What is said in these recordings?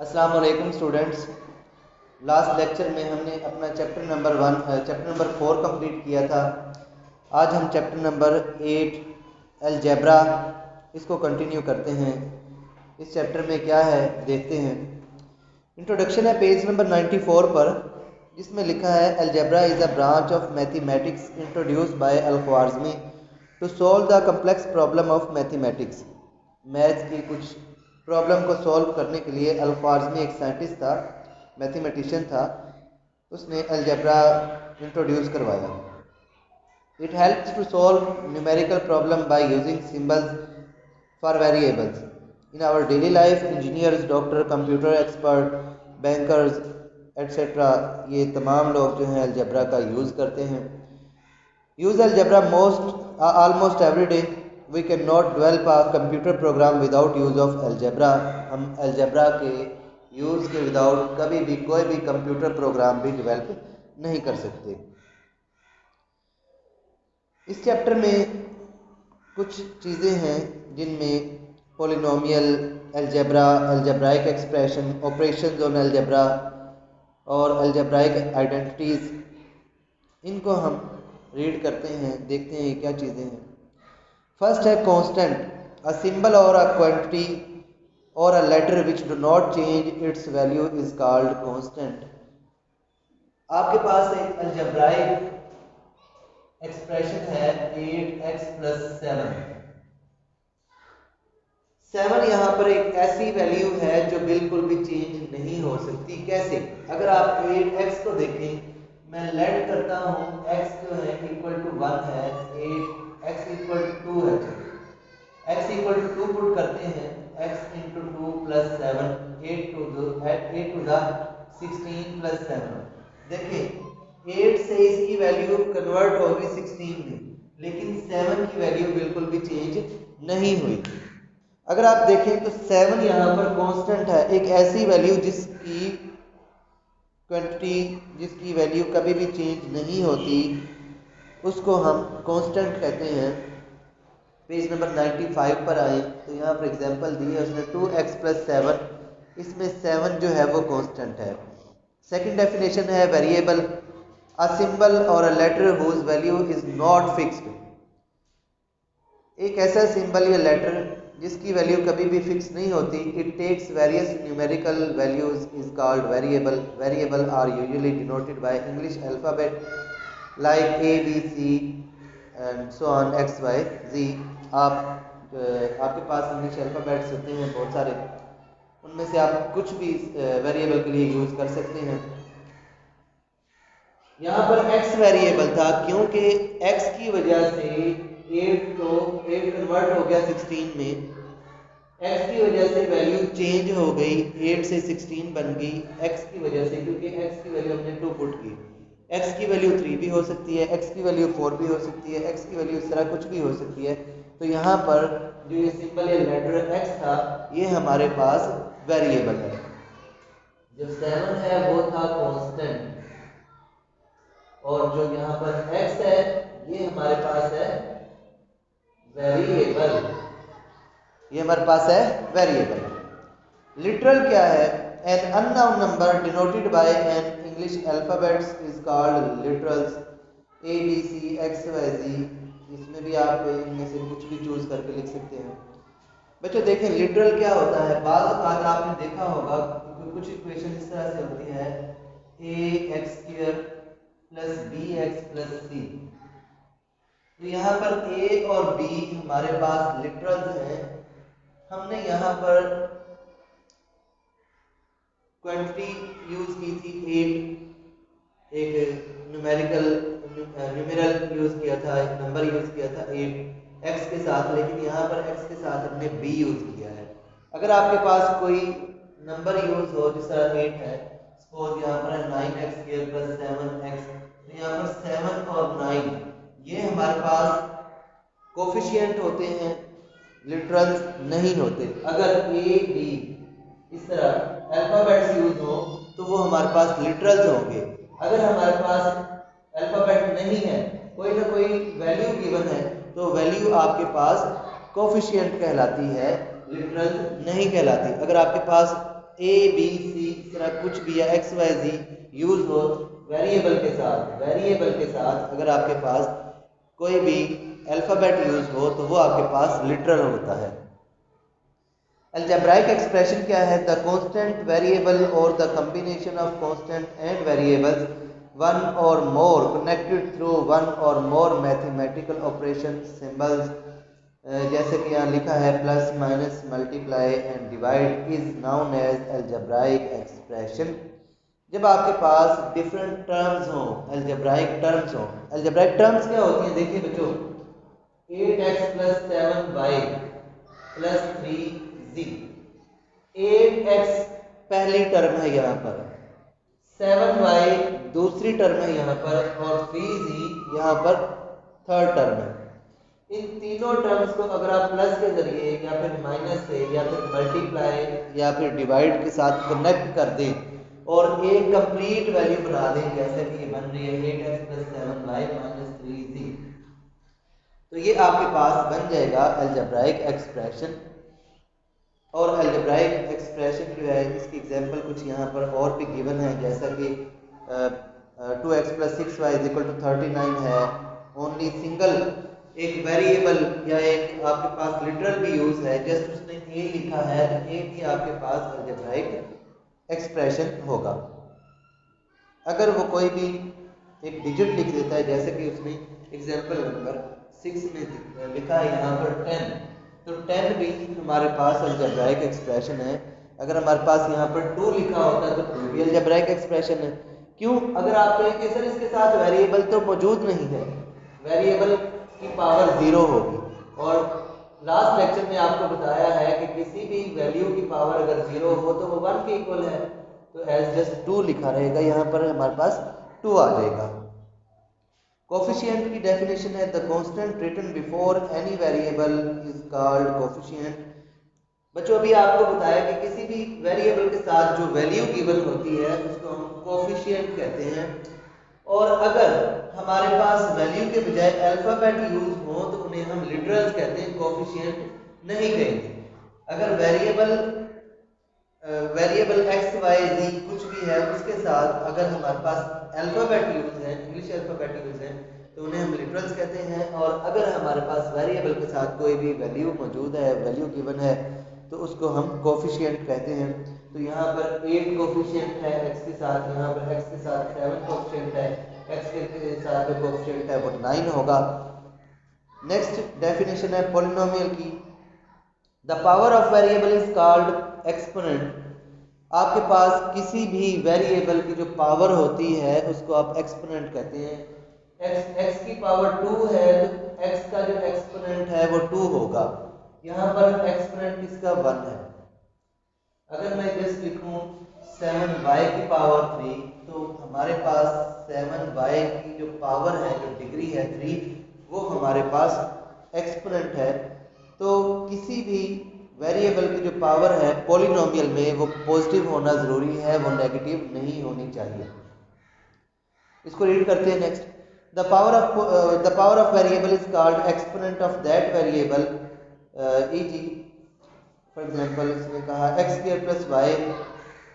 अस्सलाम वालेकुम students. Last lecture में हमने अपना चैप्टर नंबर 4 कंप्लीट किया था। आज हम चैप्टर नंबर 8 अलजेब्रा इसको कंटिन्यू करते हैं। इस चैप्टर में क्या है देखते हैं। इंट्रोडक्शन है पेज नंबर 94 पर, जिसमें लिखा है algebra is a branch of mathematics introduced by Al Khwarizmi to solve the complex problem of mathematics. Maths की कुछ प्रॉब्लम को सॉल्व करने के लिए अल-ख्वारिज़मी एक साइंटिस्ट था, मैथमेटिशियन था, उसने अलजेब्रा इंट्रोड्यूस करवाया। It helps to solve numerical problem by using symbols for variables in our daily life. Engineers, doctor, computer expert, bankers etcetera, ये तमाम लोग जो हैं अलजेब्रा का यूज़ करते हैं। Use algebra almost every day. We cannot develop a computer program without use of algebra. हम algebra के यूज़ के विदाउट कभी भी कोई भी कंप्यूटर प्रोग्राम भी डेवलप नहीं कर सकते। इस चैप्टर में कुछ चीज़ें हैं जिनमें polynomial algebra, algebraic expression, operations on algebra और अलजेब्राइक आइडेंटिटीज़, इनको हम रीड करते हैं, देखते हैं क्या चीज़ें हैं। फर्स्ट है कांस्टेंट, अ सिंबल और अ क्वांटिटी और a letter which do not change its value is called constant. आपके पास एक अलजेब्राइक एक्सप्रेशन है 8x + 7। 7 यहाँ पर एक ऐसी वैल्यू है जो बिल्कुल भी चेंज नहीं हो सकती। कैसे? अगर आप 8x को देखें, मैं लेट करता हूँ, x जो है इक्वल टू 1 है, 8x इक्वल टू 2 है, x इक्वल टू 2 पुट करते हैं, x इंटू 2 + 7, 8 टू द 16 + 7। देखिए 8 से इसकी वैल्यू कन्वर्ट होगी 16 में, लेकिन 7 की वैल्यू बिल्कुल भी चेंज नहीं हुई। अगर आप देखें तो 7 यहाँ पर कांस्टेंट है, एक ऐसी वैल्यू जिसकी क्वांटिटी, जिसकी वैल्यू कभी भी चेंज नहीं होती, उसको हम कांस्टेंट कहते हैं। पेज नंबर 95 पर आए तो यहाँ पर एग्जांपल दी है उसने 2x + 7, इसमें 7 जो है वो कांस्टेंट है। सेकंड डेफिनेशन है वेरिएबल, अ सिंबल और a letter whose value is not fixed. एक ऐसा सिंबल या लेटर जिसकी वैल्यू कभी भी फिक्स नहीं होती। It takes various numerical values is called variable. Variable are usually denoted by English alphabet like A B C and so on X Y Z। आपके पास English alphabets होते हैं बहुत सारे, उनमें से आप कुछ भी वेरिएबल के लिए यूज़ कर सकते हैं। यहाँ पर x वेरिएबल था क्योंकि x की वजह से 8 कन्वर्ट हो गया 16 में। x की वजह से वैल्यू चेंज हो गई, 8 से 16 बन गई x की वजह से, क्योंकि x की वैल्यू हमने 2 पुट की। x की वैल्यू 3 भी हो सकती है, x की वैल्यू 4 भी हो सकती है, x की वैल्यू इस तरह कुछ भी हो सकती है। तो यहाँ पर जो ये सिंबल या लेटर x था, ये हमारे पास वेरिएबल है। जो 7 है वो था कांस्टेंट, और जो यहाँ पर x है ये हमारे पास है वेरिएबल, ये हमारे पास है वेरिएबल। लिटरल क्या है? An unknown number denoted by an English alphabets is called literals. A B C X Y Z, इसमें भी आप इनमें से कुछ भी चूज करके लिख सकते हैं। बच्चों देखें लिटरल क्या होता है। बाज़ औक़ात आपने देखा होगा कुछ इक्वेशन इस तरह से होती है ax² + bx + c। तो यहाँ पर a और b हमारे पास लिटरल्स हैं। हमने यहाँ पर क्वांटिटी यूज की थी 8, एक न्यूमेरल यूज किया था, एक नंबर यूज किया था 8 x के साथ, लेकिन यहाँ पर x के साथ हमने b यूज किया है। अगर आपके पास कोई नंबर यूज हो जिस तरह 8 है, सपोज यहाँ पर 9x² + 7x, तो यहाँ पर 7 और 9 ये हमारे पास कोफिशिएंट होते हैं, लिटरल्स नहीं होते। अगर a b इस तरह अल्फाबेट्स यूज हो तो वो हमारे पास लिटरल्स होंगे। अगर हमारे पास अल्फाबेट नहीं है, कोई ना कोई वैल्यू गिवन है, तो वैल्यू आपके पास कोफिशिएंट कहलाती है, लिटरल नहीं कहलाती। अगर आपके पास ए बी सी इस तरह कुछ भी या एक्स वाई जी यूज हो वेरिएबल के साथ अगर आपके पास कोई भी अल्फ़ाबेट यूज हो तो वो आपके पास लिटरल होता है। अलजेब्राइक एक्सप्रेशन क्या है? द कांस्टेंट वेरिएबल और the combination of constant and variables one और मोर कनेक्टेड थ्रू वन और मोर मैथमेटिकल ऑपरेशन सिंबल्स, जैसे कि यहाँ लिखा है plus minus multiply and divide is known as algebraic expression. जब आपके पास डिफरेंट टर्म्स हो, अलजेब्राइक टर्म्स हो, अलजेब्राइक टर्म्स क्या होती हैं? देखिए बच्चों, 8x plus 7y plus 3z, 8x पहली टर्म है यहाँ पर, 7y दूसरी टर्म है यहाँ पर और 3z यहाँ पर थर्ड टर्म है। इन तीनों टर्म्स को अगर आप प्लस के जरिए या फिर माइनस से या फिर मल्टीप्लाई या फिर डिवाइड के साथ कनेक्ट कर दें और एक कंप्लीट वैल्यू बना दें, जैसे कि ये बन रही है 8x plus 7y minus 3z, तो ये आपके पास बन जाएगा अलजेब्राइक एक्सप्रेशन। और अलजेब्राइक एक्सप्रेशन जो है इसकी एग्जांपल कुछ यहाँ पर और भी गिवन है, जैसा कि 2x plus 6y is equal to 39 है। ओनली सिंगल एक वेरिएबल या एक आपके पास लिटरल भी यूज है, जस्ट उसने a लिखा है तो a भी आपके पास अलजेब्राइक एक्सप्रेशन होगा। अगर वो कोई भी एक डिजिट लिख देता है, जैसे कि उसने एग्जांपल नंबर 6 में लिखा है यहाँ पर 10, तो 10 भी हमारे पास अलजेब्राइक एक्सप्रेशन है। अगर हमारे पास यहाँ पर 2 लिखा होता है तो 2 भी अलजेब्राइक एक्सप्रेशन है। क्यों? अगर आप कहें कि सर इसके साथ वेरिएबल तो मौजूद नहीं है, वेरिएबल की पावर 0 होगी, और लास्ट लेक्चर में आपको बताया है कि किसी भी वैल्यू की पावर अगर 0 हो तो वो 1 के इक्वल है, तो एज जस्ट 2 लिखा रहेगा, यहाँ पर हमारे पास 2 आ जाएगा। कोफिशिएंट की डेफिनेशन है the constant written before any variable is called coefficient. बच्चों अभी आपको बताया कि किसी भी वेरिएबल के साथ जो वैल्यू गिवन होती है उसको हम कोफिशिएंट कहते हैं। और अगर हमारे पास वैल्यू के बजाय अल्फाबेट यूज हो तो उन्हें हम लिटरल्स कहते हैं, कोफिशिएंट नहीं कहेंगे। अगर वेरिएबल एक्स वाई जी कुछ भी है उसके साथ अगर हमारे पास अल्फाबेट यूज है, इंग्लिश अल्फाबेट यूज है, तो उन्हें हम लिटरल्स कहते हैं। और अगर हमारे पास वेरिएबल के साथ कोई भी वैल्यू मौजूद है, वैल्यू गिवन है, तो उसको हम कोफिशिएंट कहते हैं। तो यहाँ पर 8 कोफिशिएंट है एक्स के साथ, यहाँ पर एक्स के साथ 7 कोफिशिएंट है, एक्स के साथ जो कोफिशिएंट है वो 9 होगा। नेक्स्ट डेफिनेशन है पॉलिनोमियल की, the power of variable is called exponent. आपके पास किसी भी वेरिएबल की जो पावर होती है उसको आप एक्सपोनेंट कहते हैं। एक्स की पावर 2 है तो एक्स का जो एक्सपोनेंट है वो 2 होगा। यहाँ पर एक्सपोनेंट इसका 1 है। अगर मैं जस्ट लिखूं 7y की पावर 3, तो हमारे पास 7y की जो पावर है, जो डिग्री है 3, वो हमारे पास एक्सपोनेंट है। तो किसी भी वेरिएबल की जो पावर है पॉलिनोमियल में वो पॉजिटिव होना जरूरी है, वो नेगेटिव नहीं होनी चाहिए। इसको रीड करते हैं next, the power of variable is called exponent of that variable, e g. For example इसने कहा x square plus y,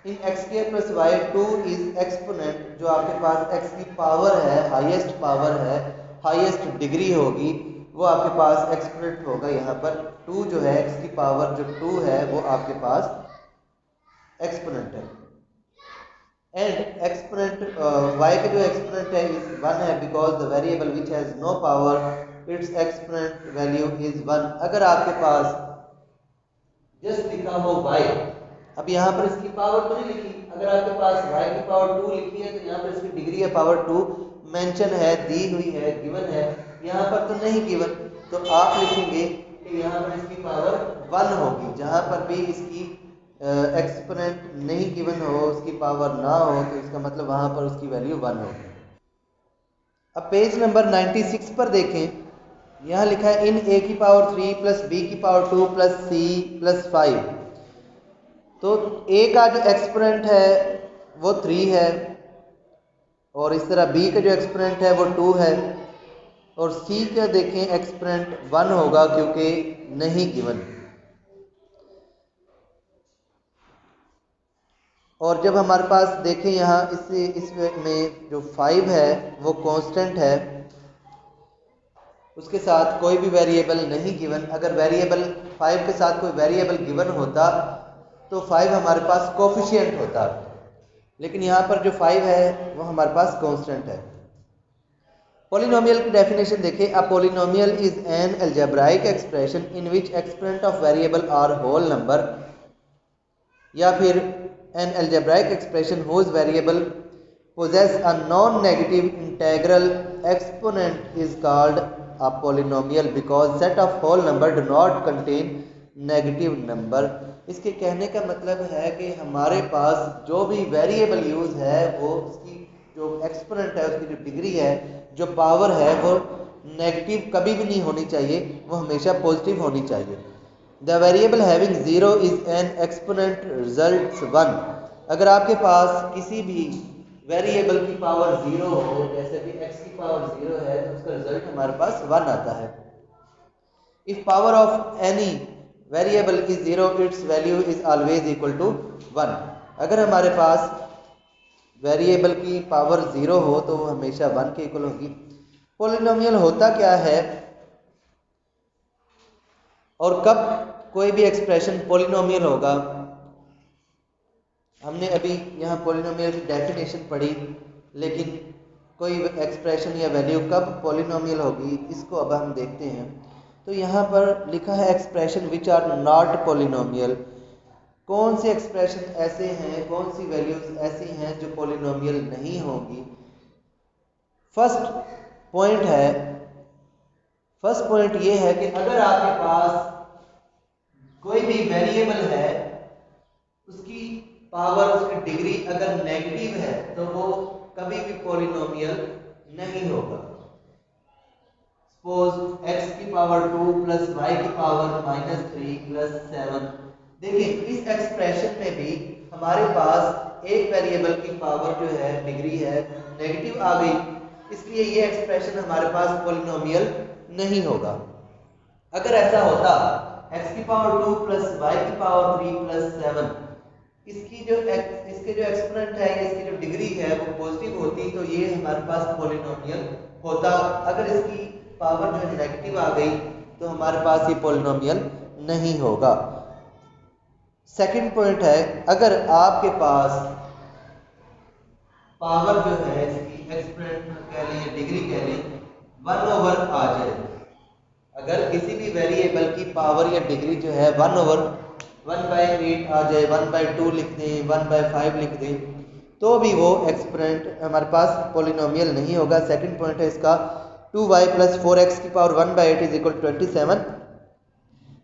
in x square plus y 2 is exponent, जो आपके पास एक्स की पावर है, हाईएस्ट पावर है, हाईएस्ट डिग्री होगी, वो आपके पास एक्सपोनेंट होगा। यहाँ पर 2 जो है एक्स की पावर जो 2 है वो आपके पास एक्सपोनेंट है। एंड एक्सपोनेंट वाई के जो एक्सपोनेंट है इज 1 है, because the variable which has no power its exponent value is 1। अगर आपके पास जस्ट लिखा हो y, अब यहाँ पर इसकी पावर तो नहीं लिखी, अगर आपके पास y की पावर 2 लिखी है तो यहाँ पर इसकी डिग्री है पावर 2 मेंशन है, दी हुई है, गिवन है। यहाँ पर तो नहीं गिवन, तो आप लिखेंगे कि यहाँ पर इसकी पावर 1 होगी। जहाँ पर भी इसकी एक्सपोनेंट नहीं गिवन हो, उसकी पावर ना हो, तो इसका मतलब वहाँ पर उसकी वैल्यू 1 होगी। अब पेज नंबर 96 पर देखें, यहाँ लिखा है इन a की पावर 3 प्लस b की पावर 2 प्लस c प्लस 5। तो a का जो एक्सपोनेंट है वो 3 है, और इस तरह b का जो एक्सपोनेंट है वो 2 है, और c का देखें एक्सपोनेंट 1 होगा क्योंकि नहीं गिवन। और जब हमारे पास देखें यहाँ इसमें जो 5 है वो कांस्टेंट है, उसके साथ कोई भी वेरिएबल नहीं गिवन। अगर वेरिएबल 5 के साथ कोई वेरिएबल गिवन होता तो 5 हमारे पास कोफिशिएंट होता, लेकिन यहाँ पर जो 5 है वो हमारे पास कांस्टेंट है। पॉलिनोमियल की डेफिनेशन देखें। A polynomial is an algebraic expression in which exponent of variable are whole number, या फिर an algebraic expression whose variable possess a non-negative integral exponent is called a polynomial because set of whole number do not contain negative number। इसके कहने का मतलब है कि हमारे पास जो भी वेरिएबल यूज है वो उसकी जो एक्सपोनेंट है, उसकी जो डिग्री है, जो पावर है, वो नेगेटिव कभी भी नहीं होनी चाहिए, वो हमेशा पॉजिटिव होनी चाहिए। The variable having zero is an exponent results 1। अगर आपके पास किसी भी वेरिएबल की पावर 0 हो, जैसे कि x की पावर 0 है, तो उसका रिजल्ट हमारे पास 1 आता है। If power of any variable is 0 its value is always equal to 1। अगर हमारे पास वेरिएबल की पावर 0 हो तो वो हमेशा 1 के इक्वल होगी। पॉलिनोमियल होता क्या है और कब कोई भी एक्सप्रेशन पॉलिनोमियल होगा? हमने अभी यहाँ पॉलिनोमियल की डेफिनेशन पढ़ी, लेकिन कोई एक्सप्रेशन या वैल्यू कब पॉलिनोमियल होगी इसको अब हम देखते हैं। तो यहाँ पर लिखा है expression which are not polynomial. कौन से एक्सप्रेशन ऐसे हैं, कौन सी वैल्यूज ऐसी हैं जो पॉलिनोमियल नहीं होगी? फर्स्ट पॉइंट ये है कि अगर आपके पास कोई भी वेरिएबल है, उसकी पावर, उसकी डिग्री अगर नेगेटिव है तो वो कभी भी पॉलिनोमियल नहीं होगा। सपोज x की पावर 2 प्लस y की पावर -3 प्लस 7। देखिए इस एक्सप्रेशन में भी हमारे पास एक वेरिएबल की पावर जो है, डिग्री है, नेगेटिव आ गई, इसलिए ये एक्सप्रेशन हमारे पास पॉलिनोमियल नहीं होगा। अगर ऐसा होता x की पावर 2 प्लस y की पावर 3 प्लस 7, इसके जो एक्सपोनेंट है, इसकी जो डिग्री है वो पॉजिटिव होती तो ये हमारे पास पॉलिनोमियल होता। अगर इसकी पावर जो है नेगेटिव आ गई तो हमारे पास ये पॉलिनोमियल नहीं होगा। सेकंड पॉइंट है, अगर आपके पास पावर जो है, इसकी एक्सपोनेंट कह लें, डिग्री कह लें, 1 ओवर आ जाए, अगर किसी भी वेरिएबल की पावर या डिग्री जो है 1/8 आ जाए, 1/2 लिख दें, 1/5 लिख दें, तो भी वो एक्सपोनेंट हमारे पास पॉलिनोमियल नहीं होगा। सेकंड पॉइंट है इसका 2y प्लस 4x की power 1/8 is equal 27।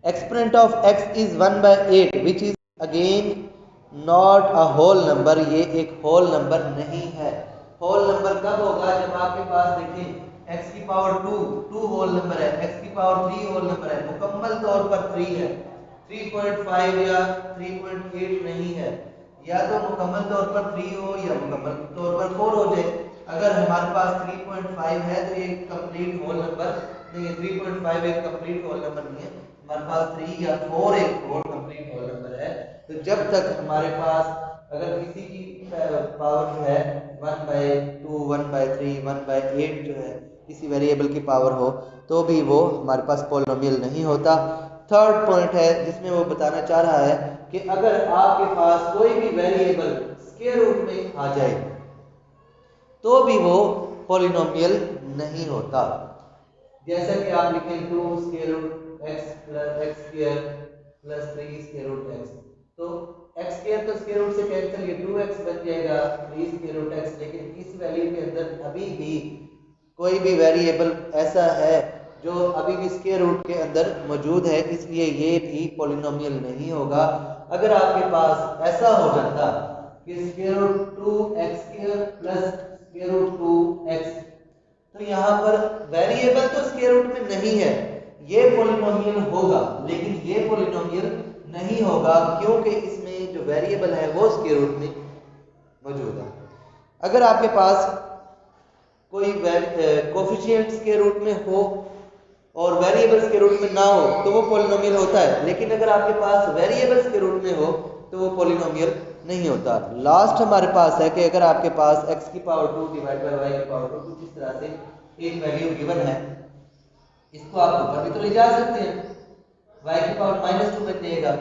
Exponent of x is 1/8 which is again not a whole number. ये एक होल नंबर नहीं है। होल नंबर कब होगा? जब आपके पास देखिए x की पावर 2 होल नंबर है, x की पावर 3 होल नंबर है, मुकम्मल तौर पर 3 है, 3.5 या 3.8 नहीं है, या तो मुकम्मल तौर पर 3 हो या मुकम्मल तौर पर 4 हो जाए। अगर हमारे पास 3.5 है तो ये कंप्लीट होल नंबर नहीं है, 3.5 एक कंप्लीट होल नंबर नहीं है, हमारे पास 3 या 4 एक होल कंप्लीट होल नंबर है। तो जब तक हमारे पास अगर किसी की पावर जो है 1/2, 1/3, 1/8 जो है किसी वेरिएबल की पावर हो तो भी वो हमारे पास पॉलिनोमियल नहीं होता। थर्ड पॉइंट है जिसमें वो बताना चाह रहा है कि अगर आपके पास कोई भी वेरिएबल स्क्वायर रूट में आ जाए तो भी वो पॉलिनोमियल नहीं होता। जैसा कि आप लिखें 2 square root x plus x square plus 3 square root x, तो x स्क्वायर तो स्क्वायर रूट से कैंसिल, ये 2x बन जाएगा, 3 स्क्वायर रूट x। लेकिन इस वैल्यू के अंदर अभी भी कोई भी वेरिएबल ऐसा है जो अभी भी स्क्वायर रूट के अंदर मौजूद है, इसलिए ये भी पॉलिनोमियल नहीं होगा। अगर आपके पास ऐसा हो जाता कि square root 2x square plus square root 2x, तो यहाँ पर वेरिएबल तो स्क्वायर रूट में नहीं है, ये पॉलिनोमियल होगा, लेकिन ये पॉलिनोमियल नहीं होगा क्योंकि इसमें जो वेरिएबल है वो स्क्वायर रूट में मौजूद है। अगर आपके पास कोई कोफिशिएंट स्क्वायर रूट में हो और वेरिएबल के रूट में ना हो तो वो पॉलिनोमियल होता है, लेकिन अगर आपके पास वेरिएबल्स के रूट में हो तो वो पॉलिनोमियल नहीं होता। लास्ट हमारे पास है कि अगर आपके पास x की पावर 2 डिवाइड बाय y की पावर 2 कुछ इस तरह से एक वैल्यू गिवन है, इसको आप ऊपर भी तो ले जा सकते हैं, y की पावर -2 में देगा।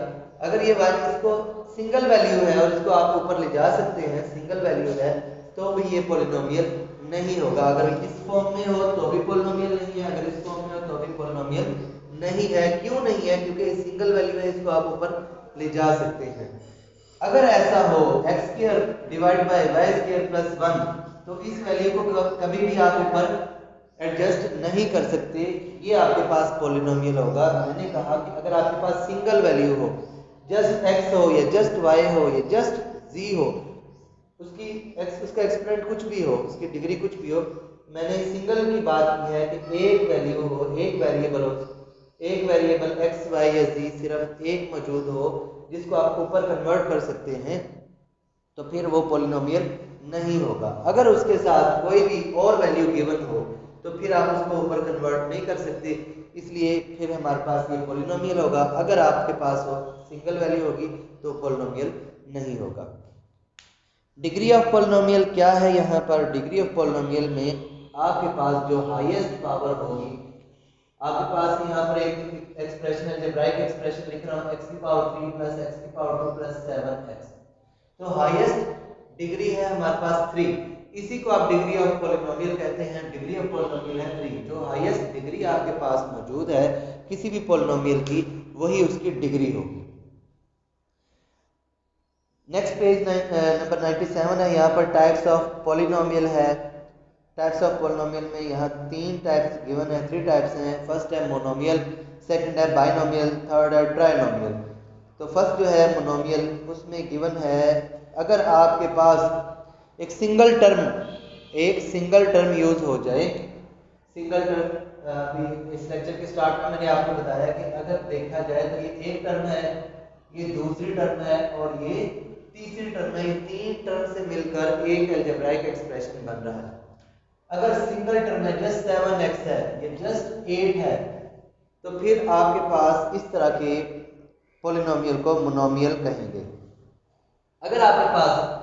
अगर ये y इसको सिंगल वैल्यू है और इसको आप ऊपर ले जा सकते हैं, सिंगल वैल्यू है, तो भी ये पॉलिनोमियल नहीं होगा। अगर इस फॉर्म में हो तो भी पॉलिनोमियल नहीं है, अगर इस फॉर्म में हो तो भी पॉलिनोमियल नहीं है। क्यों नहीं है? क्योंकि सिंगल वैल्यू है, इसको आप ऊपर ले जा सकते हैं। अगर ऐसा हो x² divide by y² plus 1, तो इस वैल्यू को कभी भी आप ऊपर एडजस्ट नहीं कर सकते, ये आपके पास पॉलिनोमियल होगा। मैंने कहा कि अगर आपके पास सिंगल वैल्यू हो, जस्ट x हो या जस्ट y हो या जस्ट z हो, उसका एक्सपोनेंट कुछ भी हो, उसकी डिग्री कुछ भी हो, मैंने सिंगल की बात की है कि एक वैल्यू हो, एक वेरिएबल x y या z सिर्फ एक मौजूद हो जिसको आप ऊपर कन्वर्ट कर सकते हैं, तो फिर वो पॉलिनोमियल नहीं होगा। अगर उसके साथ कोई भी और वैल्यू गिवन हो तो फिर आप उसको ऊपर कन्वर्ट नहीं कर सकते, इसलिए फिर हमारे पास ये पॉलिनोमियल होगा। अगर आपके पास हो सिंगल वैल्यू होगी तो पॉलिनोमियल नहीं होगा। डिग्री ऑफ पॉलिनोमियल क्या है? यहाँ पर डिग्री ऑफ पॉलिनोमियल में आपके पास जो हाईएस्ट पावर होगी, आपके पास यहाँ पर एक एक्सप्रेशन है, अलजेब्राइक एक्सप्रेशन लिख रहा हूँ, x की पावर 3 प्लस x की पावर 2 प्लस 7x, तो हाईएस्ट डिग्री है हमारे पास 3, इसी को आप डिग्री ऑफ पॉलिनोमियल कहते हैं। डिग्री ऑफ पॉलिनोमियल है 3, जो हाईएस्ट डिग्री आपके पास मौजूद है किसी भी पॉलिनोमियल की, वही उसकी डिग्री होगी। नेक्स्ट पेज नंबर 97 है। यहाँ पर टाइप्स ऑफ पॉलिनोमियल है। टाइप्स ऑफ पॉलिनोमियल में यहाँ 3 टाइप्स गिवन है, 3 टाइप्स हैं। फर्स्ट है मोनोमियल, सेकंड है बाइनोमियल, थर्ड है ट्राइनोमियल। तो फर्स्ट जो है मोनोमियल, उसमें गिवन है अगर आपके पास एक सिंगल टर्म यूज हो जाए। सिंगल टर्म इस लेक्चर के स्टार्ट में मैंने आपको बताया कि अगर देखा जाए तो ये एक टर्म है, ये दूसरी टर्म है और ये तीसरी टर्म है, ये 3 टर्म से मिलकर एक अलजेब्राइक एक्सप्रेशन बन रहा है। अगर सिंगल टर्म है जस्ट 7x है, ये जस्ट 8 है, तो फिर आपके पास इस तरह के पॉलिनोमियल को मोनोमियल कहेंगे। अगर आपके पास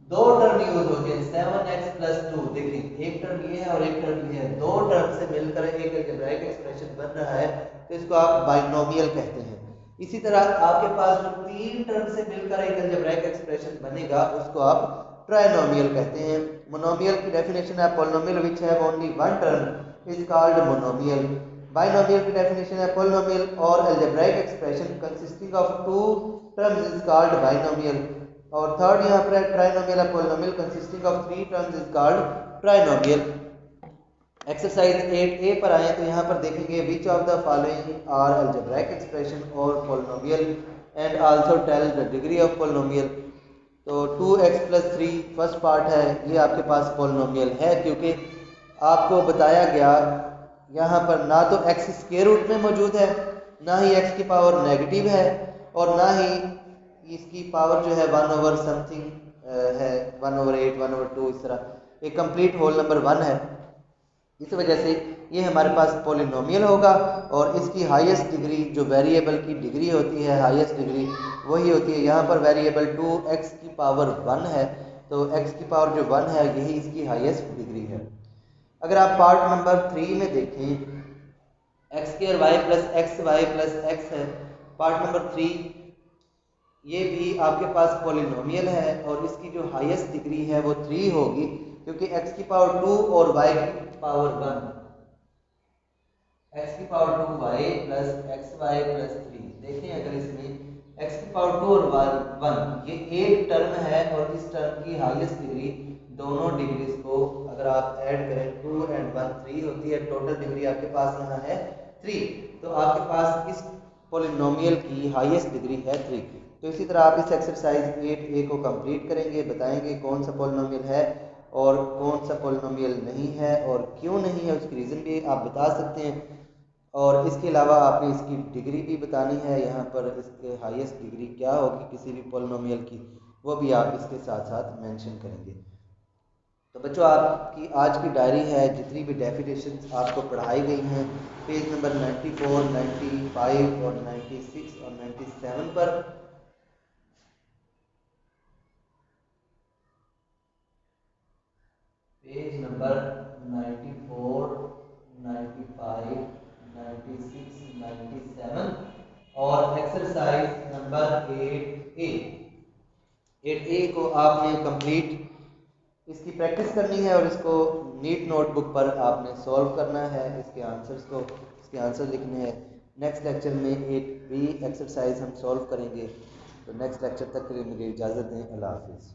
2 टर्म यूज हो जाए 7x प्लस 2, देखिए एक टर्म ये है और एक टर्म ये है, 2 टर्म से मिलकर एक अलजेब्राइक एक्सप्रेशन बन रहा है, तो इसको आप बाइनोमियल कहते हैं। इसी तरह आपके पास जो 3 टर्म से मिलकर एक अलजेब्राइक एक्सप्रेशन बनेगा, उसको आप ट्राइनोमियल कहते हैं। मोनोमियल की डेफिनेशन है polynomial which have only one term is called monomial. Binomial की डेफिनेशन है पॉलिनोमियल और algebraic expression consisting of 2 terms is called binomial. और थर्ड यहाँ पर ट्राइनोमियल है polynomial consisting of 3 terms is called trinomial. Exercise 8a पर आए तो यहाँ पर देखेंगे which of the following are algebraic expression और polynomial and also tell the degree of polynomial. तो 2x प्लस 3 फर्स्ट पार्ट है, ये आपके पास पॉलिनोमियल है क्योंकि आपको बताया गया यहाँ पर ना तो x स्क्वायर रूट में मौजूद है, ना ही x की पावर नेगेटिव है, और ना ही इसकी पावर जो है 1 ओवर समथिंग है, 1 ओवर 8, 1 ओवर 2, इस तरह एक कंप्लीट होल नंबर 1 है। इस वजह से ये हमारे पास पॉलिनोमियल होगा और इसकी हाईएस्ट डिग्री जो वेरिएबल की डिग्री होती है, हाईएस्ट डिग्री वही होती है। यहाँ पर वेरिएबल 2x की पावर 1 है, तो x की पावर जो 1 है यही इसकी हाईएस्ट डिग्री है। अगर आप पार्ट नंबर 3 में देखें, x² y plus xy plus x है, पार्ट नंबर 3, ये भी आपके पास पॉलिनोमियल है और इसकी जो हाईएस्ट डिग्री है वो 3 होगी, क्योंकि x की पावर 2 और y की पावर 1, x की power 2 y plus xy plus 3। देखें अगर इसमें x की पावर 2 और 1 ये एक टर्म है और इस टर्म की हाईएस्ट डिग्री, दोनों डिग्रीज को अगर आप ऐड करें 2 and 1 3 होती है, टोटल डिग्री आपके पास यहाँ है 3, तो आपके पास इस पॉलिनोमियल की हाईएस्ट डिग्री है 3। तो इसी तरह आप इस एक्सरसाइज 8a को कंप्लीट करेंगे, बताएंगे कौन सा पॉलिनोमियल है और कौन सा पॉलिनोमियल नहीं है और क्यों नहीं है, उसकी रीज़न भी आप बता सकते हैं। और इसके अलावा आपने इसकी डिग्री भी बतानी है, यहाँ पर इसके हाईएस्ट डिग्री क्या होगी किसी भी पॉलिनोमियल की, वो भी आप इसके साथ साथ मेंशन करेंगे। तो बच्चों, आपकी आज की डायरी है, जितनी भी डेफिनेशंस आपको पढ़ाई गई हैं पेज नंबर 94, 95 और 96 और 97 पर को आपने कंप्लीट इसकी प्रैक्टिस करनी है और इसको नीट नोटबुक पर आपने सॉल्व करना है, इसके आंसर लिखने हैं। नेक्स्ट लेक्चर में एक भी एक्सरसाइज हम सॉल्व करेंगे। तो नेक्स्ट लेक्चर तक के लिए मुझे इजाज़त दें। अल्लाह हाफिज़।